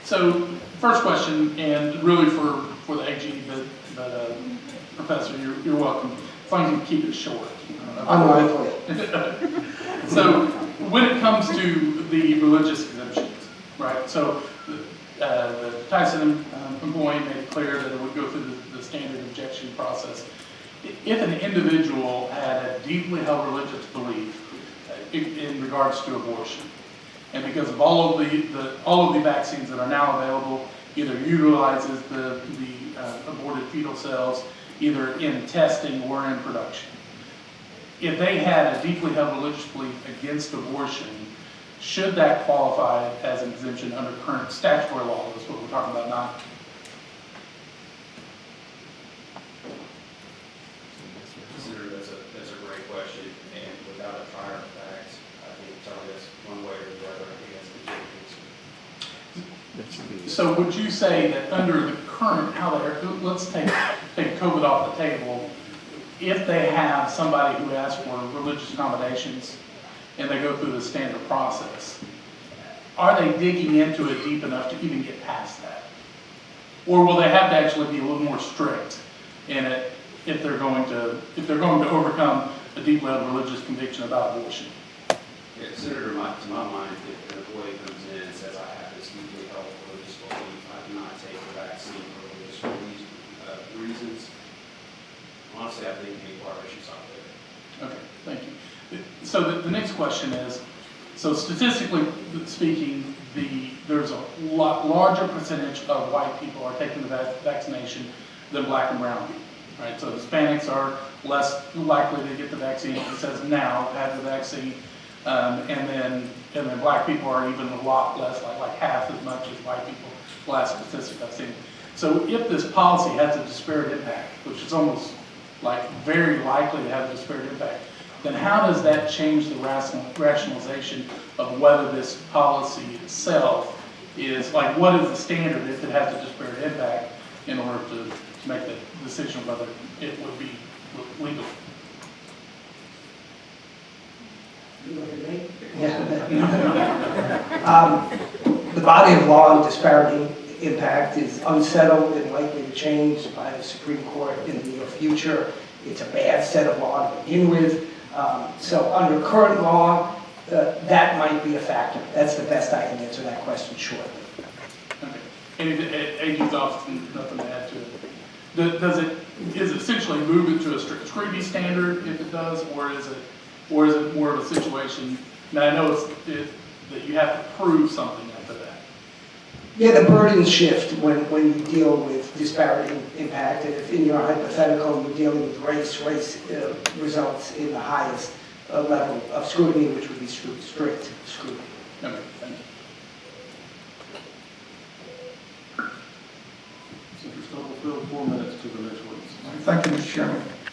So first question, and really for the AG, but Professor, you're welcome. As long as you keep it short. Unlikely. So when it comes to the religious exemptions, right? So the Tyson employee made it clear that it would go through the standard objection process. If an individual had a deeply held religious belief in regards to abortion, and because of all of the vaccines that are now available, either utilizes the aborted fetal cells, either in testing or in production. If they had a deeply held religious belief against abortion, should that qualify as an exemption under current statutory law? That's what we're talking about now. Consider that's a great question, and without a prior facts, I think telling us one way or the other, I think that's the case. So would you say that under the current, let's take COVID off the table, if they have somebody who asks for religious accommodations and they go through the standard process, are they digging into it deep enough to even get past that? Or will they have to actually be a little more strict in it if they're going to overcome a deeply held religious conviction about abortion? Yeah, Senator, to my mind, if an employee comes in and says, I have this deeply held religious belief, I cannot take the vaccine for religious reasons, honestly, I think the inquiry should stop there. Okay, thank you. So the next question is, so statistically speaking, there's a lot larger percentage of white people are taking the vaccination than black and brown people, right? So Hispanics are less likely to get the vaccine. It says now have the vaccine, and then black people are even a lot less, like half as much as white people. Last statistic I've seen. So if this policy has a disparate impact, which is almost like very likely to have a disparate impact, then how does that change the rationalization of whether this policy itself is, like, what is the standard if it has a disparate impact in order to make the decision whether it would be legal? You look at me? Yeah. The body of law on disparity impact is unsettled and likely to change by the Supreme Court in the near future. It's a bad set of law to begin with. So under current law, that might be a factor. That's the best I can answer that question shortly. Okay. And AG's office, nothing to add to it. Is it essentially move it to a strict scrutiny standard if it does, or is it more of a situation? Now I know that you have to prove something after that. Yeah, the burdens shift when you deal with disparity impact. And if in your hypothetical you're dealing with race results in the highest level of scrutiny, which would be strict scrutiny. Okay, thank you. So we're still 4 minutes to the next witness. Thank you, Mr. Chairman.